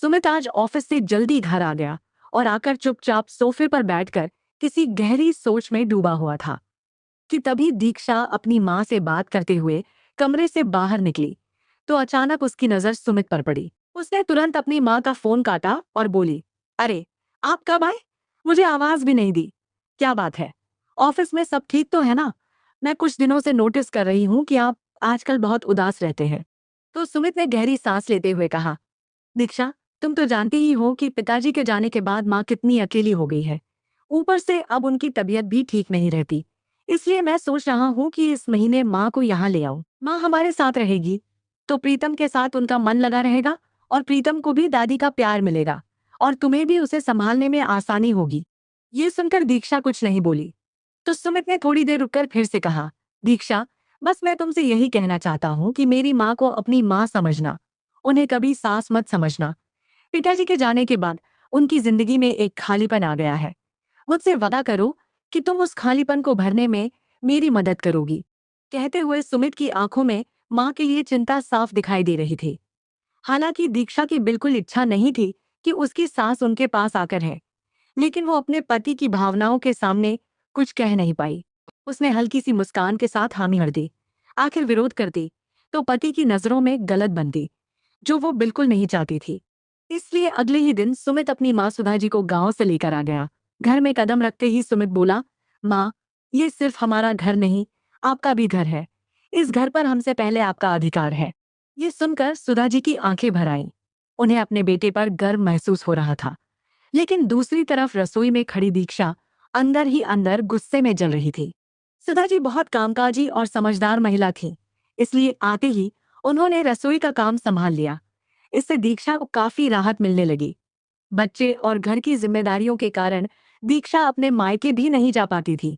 सुमित आज ऑफिस से जल्दी घर आ गया और आकर चुपचाप सोफे पर बैठकर किसी गहरी सोच में डूबा हुआ था कि तभी दीक्षा अपनी माँ से बात करते हुए कमरे से बाहर निकली तो अचानक उसकी नजर सुमित पर पड़ी। उसने तुरंत अपनी माँ का फोन काटा और बोली, अरे, आप कब आए? मुझे आवाज भी नहीं दी। क्या बात है? ऑफिस में सब ठीक तो है ना? मैं कुछ दिनों से नोटिस कर रही हूँ कि आप आजकल बहुत उदास रहते हैं। तो सुमित ने गहरी सांस लेते हुए कहा, दीक्षा, तुम तो जानती ही हो कि पिताजी के जाने के बाद माँ कितनी अकेली हो गई है। ऊपर से अब उनकी तबीयत भी ठीक नहीं रहती। इसलिए मैं सोच रहा हूँ कि इस महीने माँ को यहाँ ले आऊं। माँ हमारे साथ रहेगी तो प्रीतम के साथ उनका मन लगा रहेगा और प्रीतम को भी दादी का प्यार मिलेगा और तुम्हें भी उसे संभालने में आसानी होगी। ये सुनकर दीक्षा कुछ नहीं बोली। तो सुमित ने थोड़ी देर रुककर फिर से कहा, दीक्षा, बस मैं तुमसे यही कहना चाहता हूँ कि मेरी माँ को अपनी माँ समझना, उन्हें कभी सास मत समझना। पिताजी के जाने के बाद उनकी जिंदगी में एक खालीपन आ गया है। मुझसे वादा करो कि तुम उस खालीपन को भरने में मेरी मदद करोगी। कहते हुए सुमित की आंखों में माँ के लिए चिंता साफ दिखाई दे रही थी। हालांकि दीक्षा की बिल्कुल इच्छा नहीं थी कि उसकी सास उनके पास आकर है, लेकिन वो अपने पति की भावनाओं के सामने कुछ कह नहीं पाई। उसने हल्की सी मुस्कान के साथ हामी भर दी। आखिर विरोध करती तो पति की नजरों में गलत बनती, जो वो बिल्कुल नहीं चाहती थी। इसलिए अगले ही दिन सुमित अपनी माँ सुधा जी को गांव से लेकर आ गया। घर में कदम रखते ही सुमित बोला, माँ, ये सिर्फ हमारा घर नहीं, आपका भी घर है। इस घर पर हमसे पहले आपका अधिकार है। ये सुनकर सुधा जी की आंखें भर आईं। उन्हें अपने बेटे पर गर्व महसूस हो रहा था, लेकिन दूसरी तरफ रसोई में खड़ी दीक्षा अंदर ही अंदर गुस्से में जल रही थी। सुधा जी बहुत कामकाजी और समझदार महिला थी, इसलिए आते ही उन्होंने रसोई का काम संभाल लिया। इससे दीक्षा को काफी राहत मिलने लगी। बच्चे और घर की जिम्मेदारियों के कारण दीक्षा अपने मायके भी नहीं जा पाती थी,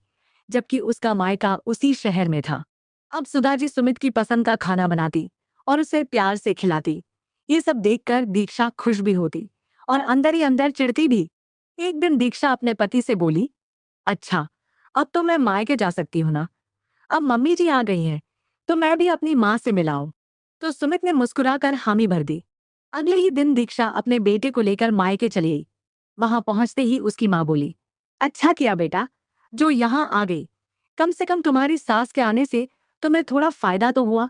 जबकि उसका मायका उसी शहर में था। अब सुधा जी सुमित की पसंद का खाना बनाती और उसे प्यार से खिलाती। ये सब देखकर दीक्षा खुश भी होती और अंदर ही अंदर चिढ़ती भी। एक दिन दीक्षा अपने पति से बोली, अच्छा, अब तो मैं मायके जा सकती हूँ ना? अब मम्मी जी आ गई हैं, तो मैं भी अपनी माँ से मिलाऊं। तो सुमित ने मुस्कुराकर हामी भर दी। अगले ही दिन दीक्षा अपने बेटे को लेकर मायके चली गई। वहां पहुंचते ही उसकी माँ बोली, अच्छा किया बेटा, जो यहाँ आ गई। कम से कम तुम्हारी सास के आने से तुम्हें थोड़ा फायदा तो हुआ,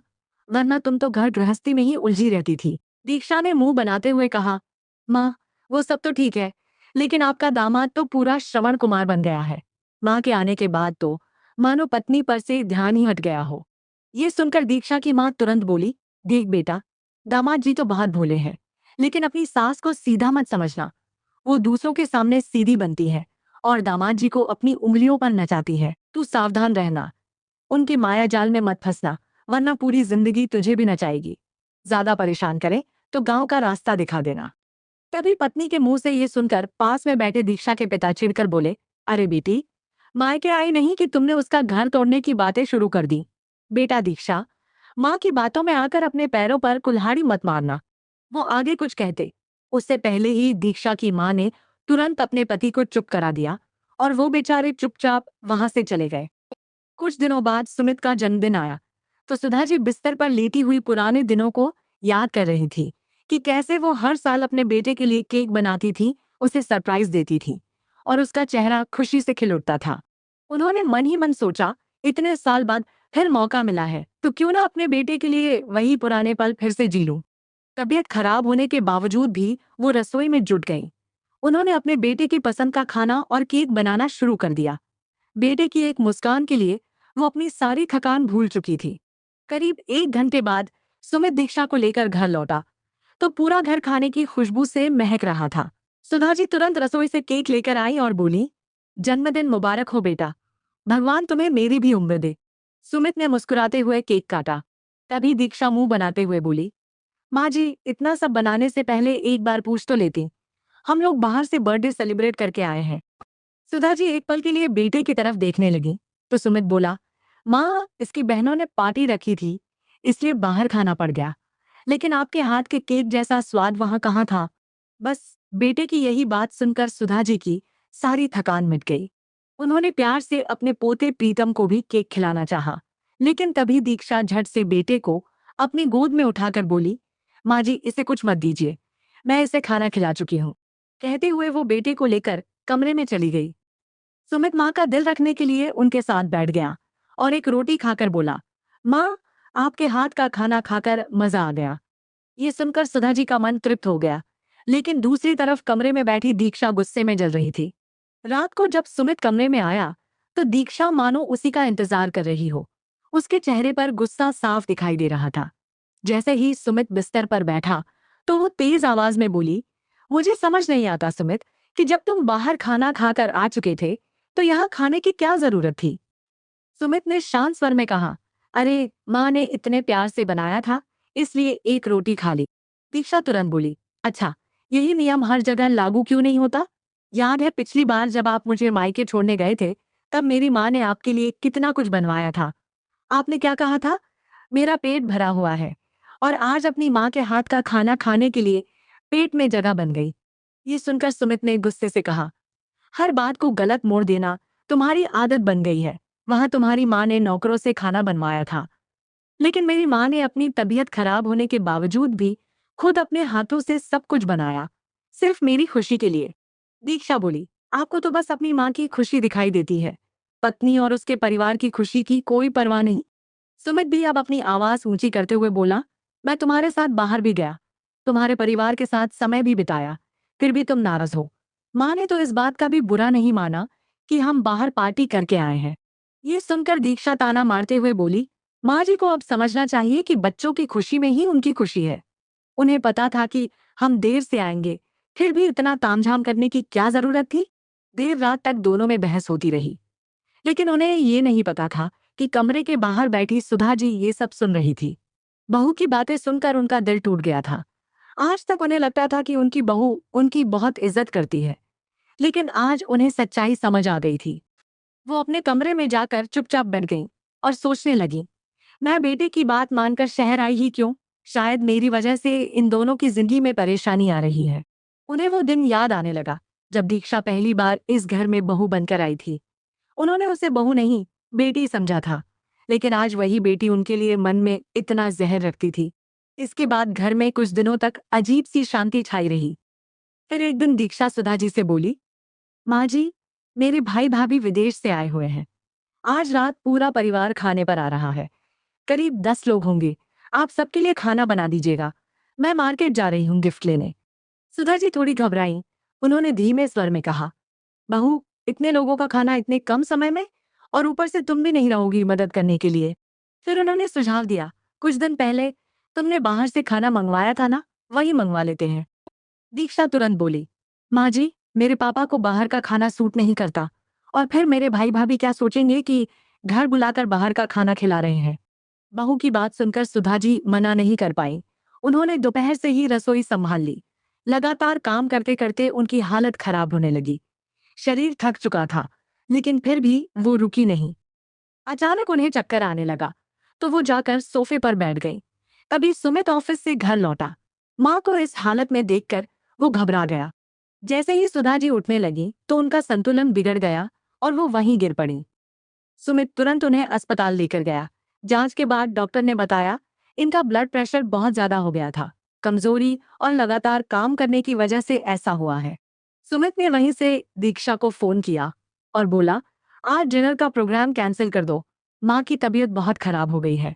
वरना तुम तो घर गृहस्थी में ही उलझी रहती थी। दीक्षा ने मुंह बनाते हुए कहा, माँ, वो सब तो ठीक है, लेकिन आपका दामाद तो पूरा श्रवण कुमार बन गया है। माँ के आने के बाद तो मानो पत्नी पर से ध्यान ही हट गया हो। ये सुनकर दीक्षा की माँ तुरंत बोली, देख बेटा, दामाद जी तो बहुत भोले हैं, लेकिन अपनी सास को सीधा मत समझना। वो दूसरों के सामने सीधी बनती है और दामाद जी को अपनी उंगलियों पर नचाती है। तू सावधान रहना, उनके माया जाल में मत फंसना, वरना पूरी जिंदगी तुझे भी नचाएगी। ज्यादा परेशान करे तो गांव का रास्ता दिखा देना। तभी पत्नी के मुंह से ये सुनकर पास में बैठे दीक्षा के पिता चिढ़कर बोले, अरे बेटी, मायके आई नहीं कि तुमने उसका घर तोड़ने की बातें शुरू कर दी। बेटा दीक्षा, माँ की बातों में आकर अपने पैरों पर कुल्हाड़ी मत मारना। वो आगे कुछ कहते उससे पहले ही दीक्षा की माँ ने तुरंत अपने पति को चुप करा दिया और वो बेचारे चुपचाप वहां से चले गए। कुछ दिनों बाद सुमित का जन्मदिन आया तो सुधा जी बिस्तर पर लेटी हुई पुराने दिनों को याद कर रही थी कि कैसे वो हर साल अपने बेटे के लिए केक बनाती थी, उसे सरप्राइज देती थी और उसका चेहरा खुशी से खिल उठता था। उन्होंने मन ही मन सोचा, इतने साल बाद फिर मौका मिला है तो क्यों ना अपने बेटे के लिए वही पुराने पल फिर से जी लूं। तबीयत खराब होने के बावजूद भी वो रसोई में जुट गई। उन्होंने अपने बेटे की पसंद का खाना और केक बनाना शुरू कर दिया। बेटे की एक मुस्कान के लिए वो अपनी सारी थकान भूल चुकी थी। करीब 1 घंटे बाद सुमित दीक्षा को लेकर घर लौटा तो पूरा घर खाने की खुशबू से महक रहा था। सुधा जी तुरंत रसोई से केक लेकर आई और बोली, जन्मदिन मुबारक हो बेटा, भगवान तुम्हें मेरी भी उम्र दे। सुमित ने मुस्कुराते हुए केक काटा। तभी दीक्षा मुंह बनाते हुए बोली, माँ जी, इतना सब बनाने से पहले एक बार पूछ तो लेती, हम लोग बाहर से बर्थडे सेलिब्रेट करके आए हैं। सुधा जी एक पल के लिए बेटे की तरफ देखने लगी तो सुमित बोला, माँ, इसकी बहनों ने पार्टी रखी थी, इसलिए बाहर खाना पड़ गया, लेकिन आपके हाथ के केक जैसा स्वाद वहां कहाँ था। बस बेटे की यही बात सुनकर सुधा जी की सारी थकान मिट गई। उन्होंने प्यार से अपने पोते प्रीतम को भी केक खिलाना चाहा, लेकिन तभी दीक्षा झट से बेटे को अपनी गोद में उठाकर बोली, माँ जी, इसे कुछ मत दीजिए, मैं इसे खाना खिला चुकी हूँ। कहते हुए वो बेटे को लेकर कमरे में चली गई। सुमित माँ का दिल रखने के लिए उनके साथ बैठ गया और एक रोटी खाकर बोला, माँ, आपके हाथ का खाना खाकर मजा आ गया। ये सुनकर सुधा जी का मन तृप्त हो गया, लेकिन दूसरी तरफ कमरे में बैठी दीक्षा गुस्से में जल रही थी। रात को जब सुमित कमरे में आया तो दीक्षा मानो उसी का इंतजार कर रही हो। उसके चेहरे पर गुस्सा साफ दिखाई दे रहा था। जैसे ही सुमित बिस्तर पर बैठा तो वो तेज आवाज में बोली, मुझे समझ नहीं आता सुमित कि जब तुम बाहर खाना खाकर आ चुके थे तो यहाँ खाने की क्या जरूरत थी। सुमित ने शांत स्वर में कहा, अरे माँ ने इतने प्यार से बनाया था, इसलिए एक रोटी खा ली। दीक्षा तुरंत बोली, अच्छा, यही नियम हर जगह लागू क्यों नहीं होता? याद है पिछली बार जब आप मुझे मायके छोड़ने गए थे, तब मेरी माँ ने आपके लिए कितना कुछ बनवाया था। आपने क्या कहा था? मेरा पेट भरा हुआ है। और आज अपनी माँ के हाथ का खाना खाने के लिए पेट में जगह बन गई। ये सुनकर सुमित ने गुस्से से कहा, हर बात को गलत मोड़ देना तुम्हारी आदत बन गई है। वहां तुम्हारी माँ ने नौकरों से खाना बनवाया था, लेकिन मेरी माँ ने अपनी तबीयत खराब होने के बावजूद भी खुद अपने हाथों से सब कुछ बनाया, सिर्फ मेरी खुशी के लिए। दीक्षा बोली, आपको तो बस अपनी माँ की खुशी दिखाई देती है, पत्नी और उसके परिवार की खुशी की कोई परवाह नहीं। सुमित भी अब अपनी आवाज ऊंची करते हुए बोला, मैं तुम्हारे साथ बाहर भी गया, तुम्हारे परिवार के साथ समय भी बिताया, फिर भी तुम नाराज हो। माँ ने तो इस बात का भी बुरा नहीं माना कि हम बाहर पार्टी करके आए हैं। ये सुनकर दीक्षा ताना मारते हुए बोली, माँ जी को अब समझना चाहिए कि बच्चों की खुशी में ही उनकी खुशी है। उन्हें पता था कि हम देर से आएंगे, फिर भी इतना तामझाम करने की क्या जरूरत थी। देर रात तक दोनों में बहस होती रही, लेकिन उन्हें ये नहीं पता था कि कमरे के बाहर बैठी सुधा जी ये सब सुन रही थी। बहू की बातें सुनकर उनका दिल टूट गया था। आज तक उन्हें लगता था कि उनकी बहू उनकी बहुत इज्जत करती है, लेकिन आज उन्हें सच्चाई समझ आ गई थी। वो अपने कमरे में जाकर चुपचाप बैठ गईं और सोचने लगी, मैं बेटे की बात मानकर शहर आई ही क्यों? शायद मेरी वजह से इन दोनों की जिंदगी में परेशानी आ रही है। उन्हें वो दिन याद आने लगा जब दीक्षा पहली बार इस घर में बहू बनकर आई थी। उन्होंने उसे बहू नहीं, बेटी समझा था, लेकिन आज वही बेटी उनके लिए मन में इतना जहर रखती थी। इसके बाद घर में कुछ दिनों तक अजीब सी शांति छाई रही। फिर एक दिन दीक्षा सुधा जी से बोली, माँ जी, मेरे भाई भाभी विदेश से आए हुए हैं। आज रात पूरा परिवार खाने पर आ रहा है। करीब 10 लोग होंगे। आप सबके लिए खाना बना दीजिएगा। मैं मार्केट जा रही हूँ गिफ्ट लेने। सुधा जी थोड़ी घबराई। उन्होंने धीमे स्वर में कहा, बहू, इतने लोगों का खाना इतने कम समय में, और ऊपर से तुम भी नहीं रहोगी मदद करने के लिए। फिर उन्होंने सुझाव दिया, कुछ दिन पहले तुमने बाहर से खाना मंगवाया था ना, वही मंगवा लेते हैं। दीक्षा तुरंत बोली, माँ जी, मेरे पापा को बाहर का खाना सूट नहीं करता, और फिर मेरे भाई भाभी क्या सोचेंगे कि घर बुलाकर बाहर का खाना खिला रहे हैं। बहू की बात सुनकर सुधा जी मना नहीं कर पाई। उन्होंने दोपहर से ही रसोई संभाल ली। लगातार काम करते करते उनकी हालत खराब होने लगी। शरीर थक चुका था, लेकिन फिर भी वो रुकी नहीं। अचानक उन्हें चक्कर आने लगा, तो वो जाकर सोफे पर बैठ गई। तभी सुमित ऑफिस से घर लौटा। माँ को इस हालत में देखकर वो घबरा गया। जैसे ही सुधा जी उठने लगी तो उनका संतुलन बिगड़ गया और वो वहीं गिर पड़ी। सुमित तुरंत उन्हें अस्पताल लेकर गया। जांच के बाद डॉक्टर ने बताया, इनका ब्लड प्रेशर बहुत ज्यादा हो गया था। कमजोरी और लगातार काम करने की वजह से ऐसा हुआ है। सुमित ने वहीं से दीक्षा को फोन किया और बोला, आज डिनर का प्रोग्राम कैंसिल कर दो, माँ की तबीयत बहुत खराब हो गई है।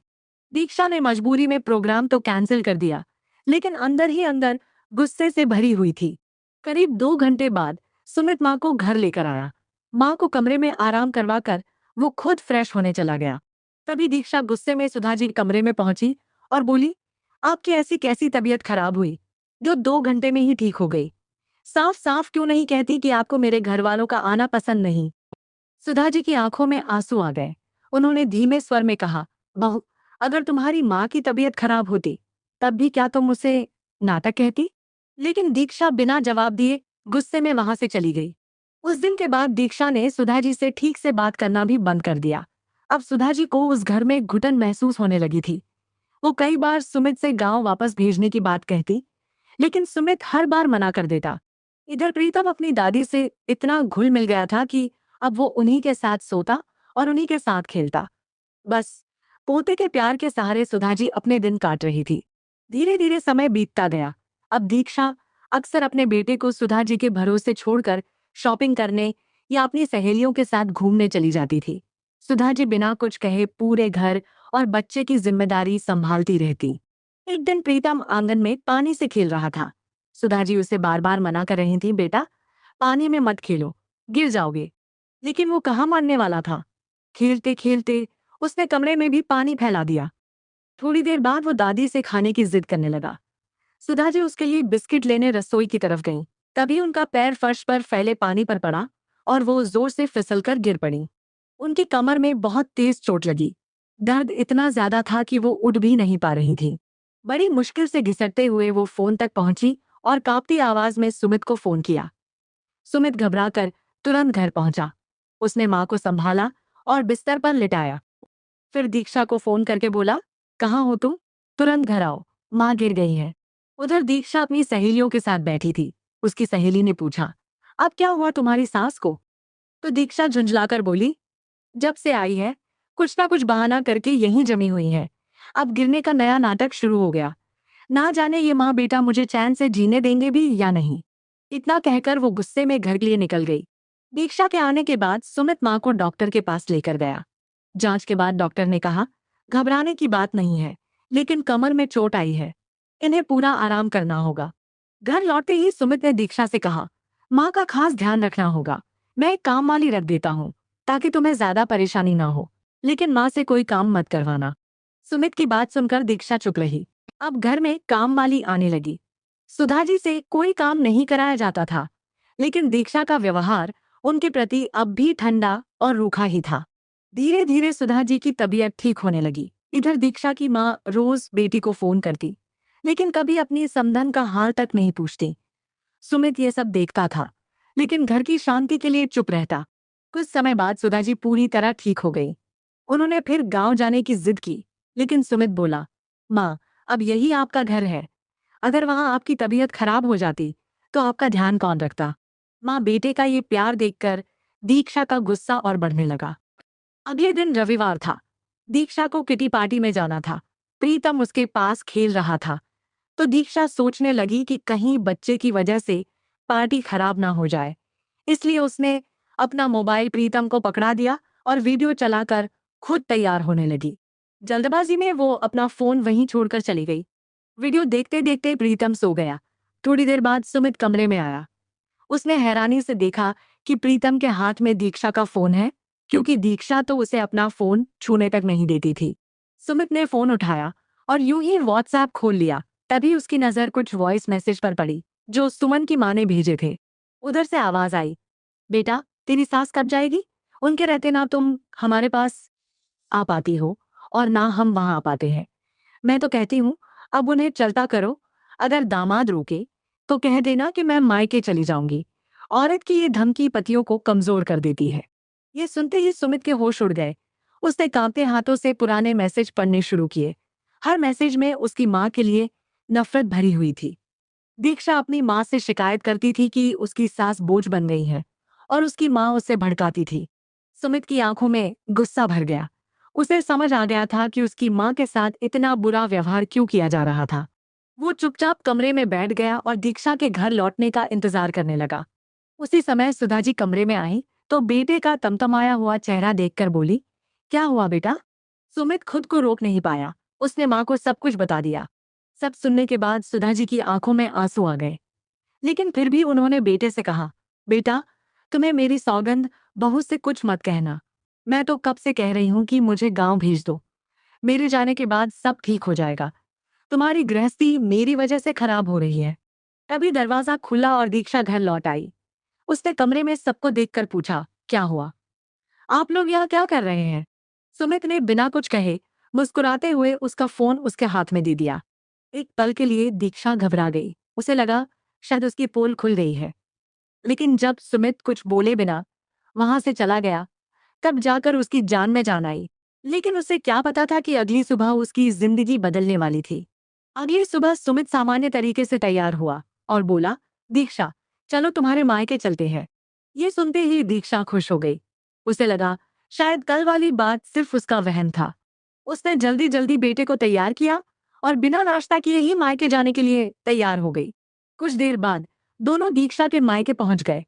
दीक्षा ने मजबूरी में प्रोग्राम तो कैंसिल कर दिया, लेकिन अंदर ही अंदर गुस्से से भरी हुई थी। करीब 2 घंटे बाद सुमित माँ को घर लेकर आया। माँ को कमरे में आराम करवाकर वो खुद फ्रेश होने चला गया। तभी दीक्षा गुस्से में सुधा जी कमरे में पहुंची और बोली, आपकी ऐसी कैसी तबीयत खराब हुई जो 2 घंटे में ही ठीक हो गई? साफ साफ क्यों नहीं कहती कि आपको मेरे घर वालों का आना पसंद नहीं? सुधा जी की आंखों में आंसू आ गए। उन्होंने धीमे स्वर में कहा, बहू, अगर तुम्हारी माँ की तबीयत खराब होती तब भी क्या तुम उसे नाटक कहती? लेकिन दीक्षा बिना जवाब दिए गुस्से में वहां से चली गई। उस दिन के बाद दीक्षा ने सुधा जी से ठीक से बात करना भी बंद कर दिया। अब सुधा जी को उस घर में घुटन महसूस होने लगी थी। वो कई बार सुमित से गांव वापस भेजने की बात कहती, लेकिन सुमित हर बार मना कर देता। इधर प्रीतम अपनी दादी से इतना घुल मिल गया था कि अब वो उन्हीं के साथ सोता और उन्हीं के साथ खेलता। बस पोते के प्यार के सहारे सुधा जी अपने दिन काट रही थी। धीरे धीरे समय बीतता गया। अब दीक्षा अक्सर अपने बेटे को सुधा जी के भरोसे छोड़कर शॉपिंग करने या अपनी सहेलियों के साथ घूमने चली जाती थी। सुधा जी बिना कुछ कहे पूरे घर और बच्चे की जिम्मेदारी संभालती रहती। एक दिन प्रीतम आंगन में पानी से खेल रहा था। सुधा जी उसे बार बार मना कर रही थी, बेटा पानी में मत खेलो, गिर जाओगे। लेकिन वो कहाँ मानने वाला था। खेलते खेलते उसने कमरे में भी पानी फैला दिया। थोड़ी देर बाद वो दादी से खाने की जिद करने लगा। सुधा जी उसके लिए बिस्किट लेने रसोई की तरफ गईं। तभी उनका पैर फर्श पर फैले पानी पर पड़ा और वो जोर से फिसलकर गिर पड़ी। उनकी कमर में बहुत तेज चोट लगी। दर्द इतना ज्यादा था कि वो उठ भी नहीं पा रही थी। बड़ी मुश्किल से घिसटते हुए वो फोन तक पहुंची और कांपती आवाज में सुमित को फोन किया। सुमित घबराकर तुरंत घर पहुंचा। उसने मां को संभाला और बिस्तर पर लिटाया। फिर दीक्षा को फोन करके बोला, कहाँ हो तुम? तुरंत घर आओ, माँ गिर गई है। उधर दीक्षा अपनी सहेलियों के साथ बैठी थी। उसकी सहेली ने पूछा, अब क्या हुआ तुम्हारी सास को? तो दीक्षा झुंझलाकर बोली, जब से आई है कुछ ना कुछ बहाना करके यहीं जमी हुई है। अब गिरने का नया नाटक शुरू हो गया। ना जाने ये माँ बेटा मुझे चैन से जीने देंगे भी या नहीं। इतना कहकर वो गुस्से में घर के लिए निकल गई। दीक्षा के आने के बाद सुमित माँ को डॉक्टर के पास लेकर गया। जांच के बाद डॉक्टर ने कहा, घबराने की बात नहीं है, लेकिन कमर में चोट आई है। इन्हें पूरा आराम करना होगा। घर लौटते ही सुमित ने दीक्षा से कहा, माँ का खास ध्यान रखना होगा। मैं एक काम वाली रख देता हूँ ताकि तुम्हें ज्यादा परेशानी ना हो, लेकिन माँ से कोई काम मत करवाना। सुमित की बात सुनकर दीक्षा चुप रही। अब घर में काम वाली आने लगी। सुधा जी से कोई काम नहीं कराया जाता था, लेकिन दीक्षा का व्यवहार उनके प्रति अब भी ठंडा और रूखा ही था। धीरे धीरे सुधा जी की तबीयत ठीक होने लगी। इधर दीक्षा की माँ रोज बेटी को फोन करती, लेकिन कभी अपनी समधन का हाल तक नहीं पूछती। सुमित ये सब देखता था, लेकिन घर की शांति के लिए चुप रहता। कुछ समय बाद सुधा जी पूरी तरह ठीक हो गई। उन्होंने फिर गांव जाने की जिद की, लेकिन सुमित बोला, माँ अब यही आपका घर है। अगर वहां आपकी तबीयत खराब हो जाती तो आपका ध्यान कौन रखता? माँ बेटे का ये प्यार देखकर दीक्षा का गुस्सा और बढ़ने लगा। अगले दिन रविवार था। दीक्षा को किटी पार्टी में जाना था। प्रीतम उसके पास खेल रहा था। तो दीक्षा सोचने लगी कि कहीं बच्चे की वजह से पार्टी खराब ना हो जाए। इसलिए उसने अपना मोबाइल प्रीतम को पकड़ा दिया और वीडियो चलाकर खुद तैयार होने लगी। जल्दबाजी में वो अपना फोन वहीं छोड़कर चली गई। वीडियो देखते देखते प्रीतम सो गया। थोड़ी देर बाद सुमित कमरे में आया। उसने हैरानी से देखा कि प्रीतम के हाथ में दीक्षा का फोन है, क्योंकि दीक्षा तो उसे अपना फोन छूने तक नहीं देती थी। सुमित ने फोन उठाया और यूं ही व्हाट्सएप खोल लिया। तभी उसकी नजर कुछ वॉइस मैसेज पर पड़ी जो सुमन की माँ ने भेजे थे। उधर से आवाज आई, बेटा तेरी सास कब जाएगी? उनके रहते ना तुम हमारे पास आ पाती हो और ना हम वहां आ पाते हैं। मैं तो कहती हूँ अब उन्हें चलता करो। अगर दामाद रोके तो कह देना कि मैं मायके चली जाऊंगी। औरत की ये धमकी पतियों को कमजोर कर देती है। ये सुनते ही सुमित के होश उड़ गए। उसने कांपते हाथों से पुराने मैसेज पढ़ने शुरू किए। हर मैसेज में उसकी माँ के लिए नफरत भरी हुई थी। दीक्षा अपनी माँ से शिकायत करती थी कि उसकी सास बोझ बन गई है और उसकी माँ उसे भड़काती थी। सुमित की आंखों में गुस्सा भर गया। उसे समझ आ गया था कि उसकी माँ के साथ इतना बुरा व्यवहार क्यों किया जा रहा था। वो चुपचाप कमरे में बैठ गया और दीक्षा के घर लौटने का इंतजार करने लगा। उसी समय सुधा जी कमरे में आई तो बेटे का तमतमाया हुआ चेहरा देखकर बोली, क्या हुआ बेटा? सुमित खुद को रोक नहीं पाया। उसने माँ को सब कुछ बता दिया। सब सुनने के बाद सुधा जी की आंखों में आंसू आ गए, लेकिन फिर भी उन्होंने बेटे से कहा, बेटा तुम्हें मेरी सौगंध, बहू से कुछ मत कहना। मैं तो कब से कह रही हूँ कि मुझे गांव भेज दो। मेरे जाने के बाद सब ठीक हो जाएगा। तुम्हारी गृहस्थी मेरी वजह से खराब हो रही है। तभी दरवाजा खुला और दीक्षा घर लौट आई। उसने कमरे में सबको देखकर पूछा, क्या हुआ? आप लोग यहाँ क्या कर रहे हैं? सुमित ने बिना कुछ कहे मुस्कुराते हुए उसका फोन उसके हाथ में दे दिया। एक पल के लिए दीक्षा घबरा गई। उसे लगा शायद उसकी पोल खुल गई है। लेकिन जब सुमित कुछ बोले बिना वहां से चला गया, तब जाकर उसकी जान में जान आई। लेकिन उसे क्या पता था कि अगली सुबह उसकी जिंदगी बदलने वाली थी। अगली सुबह सुमित सामान्य तरीके से तैयार हुआ और बोला, दीक्षा चलो तुम्हारे मायके चलते हैं। ये सुनते ही दीक्षा खुश हो गई। उसे लगा शायद कल वाली बात सिर्फ उसका वहम था। उसने जल्दी जल्दी बेटे को तैयार किया और बिना नाश्ता किए ही मायके जाने के लिए तैयार हो गई। कुछ देर बाद दोनों दीक्षा के मायके पहुंच गए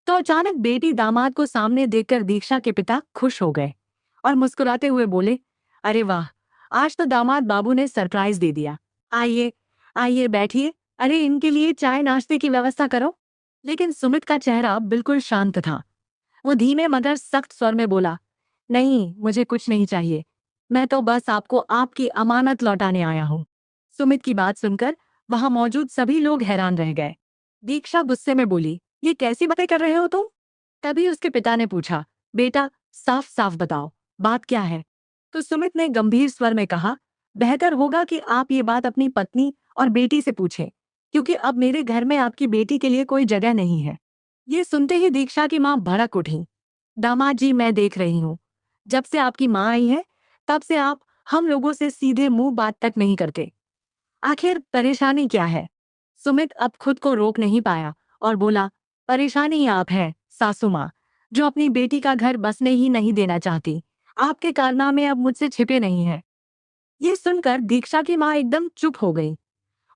तो अचानक बेटी दामाद को सामने देखकर दीक्षा के पिता खुश हो गए और मुस्कुराते हुए बोले, अरे वाह, आज तो दामाद बाबू ने सरप्राइज दे दिया। आइए, आइए बैठिए। अरे इनके लिए चाय नाश्ते की व्यवस्था करो। लेकिन सुमित का चेहरा बिल्कुल शांत था। वो धीमे मगर सख्त स्वर में बोला, नहीं, मुझे कुछ नहीं चाहिए। मैं तो बस आपको आपकी अमानत लौटाने आया हूँ। सुमित की बात सुनकर वहां मौजूद सभी लोग हैरान रह गए। दीक्षा गुस्से में बोली, ये कैसी बातें कर रहे हो तुम? तभी उसके पिता ने पूछा, बेटा साफ साफ बताओ, बात क्या है? तो सुमित ने गंभीर स्वर में कहा, बेहतर होगा कि आप ये बात अपनी पत्नी और बेटी से पूछें, क्योंकि अब मेरे घर में आपकी बेटी के लिए कोई जगह नहीं है। ये सुनते ही दीक्षा की मां भड़क उठी। दामाद जी, मैं देख रही हूँ, जब से आपकी माँ आई है तब से आप हम लोगों से सीधे मुंह बात तक नहीं करते। आखिर परेशानी क्या है? सुमित अब खुद को रोक नहीं पाया और बोला, परेशानी आप है सासू माँ, जो अपनी बेटी का घर बसने ही नहीं देना चाहती। आपके कारनामे अब मुझसे छिपे नहीं हैं। ये सुनकर दीक्षा की माँ एकदम चुप हो गई।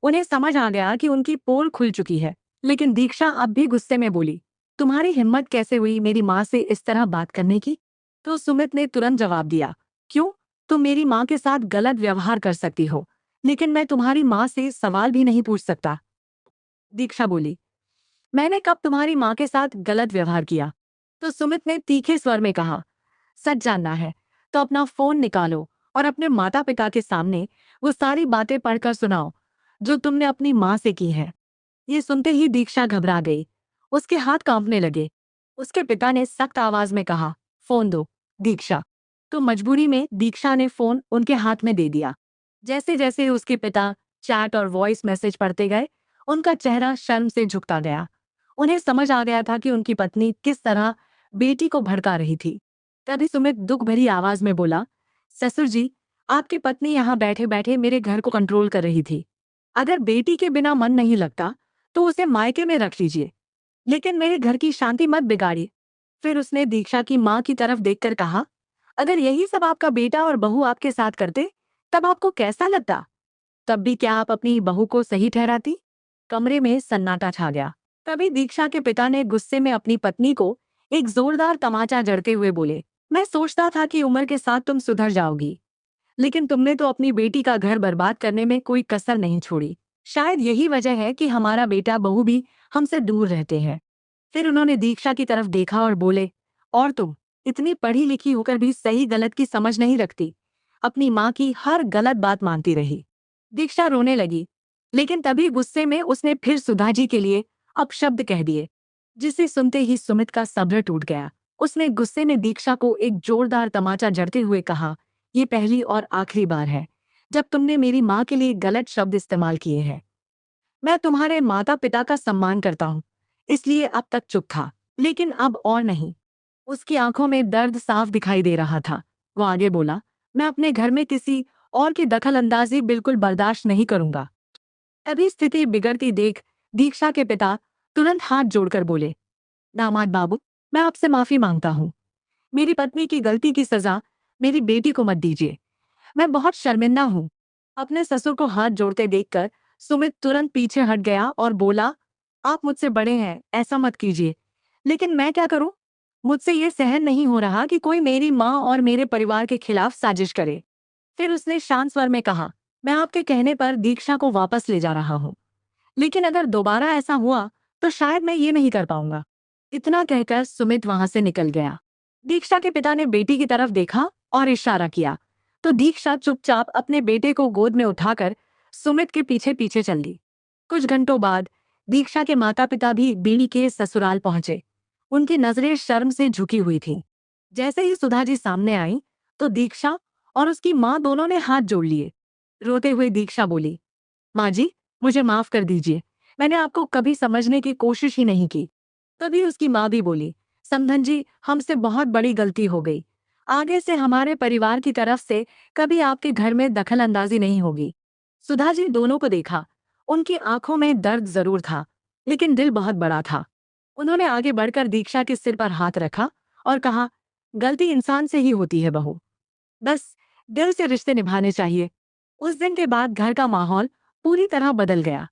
उन्हें समझ आ गया कि उनकी पोल खुल चुकी है। लेकिन दीक्षा अब भी गुस्से में बोली, तुम्हारी हिम्मत कैसे हुई मेरी माँ से इस तरह बात करने की? तो सुमित ने तुरंत जवाब दिया, क्यों? तुम मेरी माँ के साथ गलत व्यवहार कर सकती हो, लेकिन मैं तुम्हारी माँ से सवाल भी नहीं पूछ सकता। दीक्षा बोली, मैंने कब तुम्हारी माँ के साथ गलत व्यवहार किया? तो सुमित ने तीखे स्वर में कहा, सच जानना है तो अपना फोन निकालो और अपने माता पिता के सामने वो सारी बातें पढ़कर सुनाओ जो तुमने अपनी माँ से की है। ये सुनते ही दीक्षा घबरा गई। उसके हाथ कांपने लगे। उसके पिता ने सख्त आवाज में कहा, फोन दो दीक्षा। तो मजबूरी में दीक्षा ने फोन उनके हाथ में दे दिया। जैसे जैसे उसके पिता चैट और वॉइस मैसेज पढ़ते गए, उनका चेहरा शर्म से झुकता गया। उन्हें समझ आ गया था कि उनकी पत्नी किस तरह बेटी को भड़का रही थी। तभी सुमित दुख भरी आवाज में बोला, ससुर जी, आपकी पत्नी यहाँ बैठे बैठे मेरे घर को कंट्रोल कर रही थी। अगर बेटी के बिना मन नहीं लगता तो उसे मायके में रख लीजिए, लेकिन मेरे घर की शांति मत बिगाड़िए। फिर उसने दीक्षा की माँ की तरफ देखकर कहा, अगर यही सब आपका बेटा और बहू आपके साथ करते तब आपको कैसा लगता? तब भी क्या आप अपनी बहू को सही ठहराती? कमरे में सन्नाटा छा गया। तभी दीक्षा के पिता ने गुस्से में अपनी पत्नी को एक जोरदार तमाचा जड़ते हुए बोले, मैं सोचता था कि उम्र के साथ तुम सुधर जाओगी, लेकिन तुमने तो अपनी बेटी का घर बर्बाद करने में कोई कसर नहीं छोड़ी। शायद यही वजह है कि हमारा बेटा बहू भी हमसे दूर रहते हैं। फिर उन्होंने दीक्षा की तरफ देखा और बोले, और तुम इतनी पढ़ी लिखी होकर भी सही गलत की समझ नहीं रखती, अपनी माँ की हर गलत बात मानती रही। दीक्षा रोने लगी, लेकिन तभी गुस्से में उसने फिर सुधा जी के लिए अपशब्द कह दिए, जिसे सुनते ही सुमित का सब्र टूट गया। उसने गुस्से में दीक्षा को एक जोरदार तमाचा जड़ते हुए कहा, ये पहली और आखिरी बार है जब तुमने मेरी माँ के लिए गलत शब्द इस्तेमाल किए हैं। मैं तुम्हारे माता पिता का सम्मान करता हूँ, इसलिए अब तक चुप था, लेकिन अब और नहीं। उसकी आंखों में दर्द साफ दिखाई दे रहा था। वो आगे बोला, मैं अपने घर में किसी और की दखल अंदाजी बिल्कुल बर्दाश्त नहीं करूंगा। अभी स्थिति बिगड़ती देख दीक्षा के पिता तुरंत हाथ जोड़कर बोले, दामाद बाबू, मैं आपसे माफी मांगता हूँ। मेरी पत्नी की गलती की सजा मेरी बेटी को मत दीजिए। मैं बहुत शर्मिंदा हूँ। अपने ससुर को हाथ जोड़ते देखकर सुमित तुरंत पीछे हट गया और बोला, आप मुझसे बड़े हैं, ऐसा मत कीजिए। लेकिन मैं क्या करूं? मुझसे ये सहन नहीं हो रहा कि कोई मेरी माँ और मेरे परिवार के खिलाफ साजिश करे। फिर उसने शांत स्वर में कहा, मैं आपके कहने पर दीक्षा को वापस ले जा रहा हूँ, लेकिन अगर दोबारा ऐसा हुआ तो शायद मैं ये नहीं कर पाऊंगा। इतना कहकर सुमित वहां से निकल गया। दीक्षा के पिता ने बेटी की तरफ देखा और इशारा किया, तो दीक्षा चुपचाप अपने बेटे को गोद में उठाकर सुमित के पीछे पीछे चल दी। कुछ घंटों बाद दीक्षा के माता पिता भी बीवी के ससुराल पहुंचे। उनकी नजरें शर्म से झुकी हुई थीं। जैसे ही सुधा जी सामने आई तो दीक्षा और उसकी माँ दोनों ने हाथ जोड़ लिए। रोते हुए दीक्षा बोली, माँ जी, मुझे माफ कर दीजिए, मैंने आपको कभी समझने की कोशिश ही नहीं की। तभी उसकी माँ भी बोली, समधन जी, हमसे बहुत बड़ी गलती हो गई। आगे से हमारे परिवार की तरफ से कभी आपके घर में दखल अंदाजी नहीं होगी। सुधा जी दोनों को देखा। उनकी आंखों में दर्द जरूर था, लेकिन दिल बहुत बड़ा था। उन्होंने आगे बढ़कर दीक्षा के सिर पर हाथ रखा और कहा, गलती इंसान से ही होती है बहू, बस दिल से रिश्ते निभाने चाहिए। उस दिन के बाद घर का माहौल पूरी तरह बदल गया।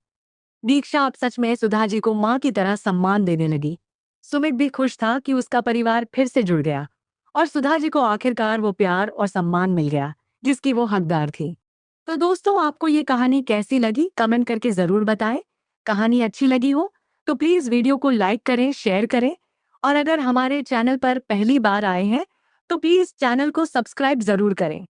दीक्षा अब सच में सुधा जी को माँ की तरह सम्मान देने लगी। सुमित भी खुश था कि उसका परिवार फिर से जुड़ गया और सुधा जी को आखिरकार वो प्यार और सम्मान मिल गया जिसकी वो हकदार थी। तो दोस्तों, आपको ये कहानी कैसी लगी कमेंट करके जरूर बताएं। कहानी अच्छी लगी हो तो प्लीज वीडियो को लाइक करें, शेयर करें और अगर हमारे चैनल पर पहली बार आए हैं तो प्लीज चैनल को सब्सक्राइब जरूर करें।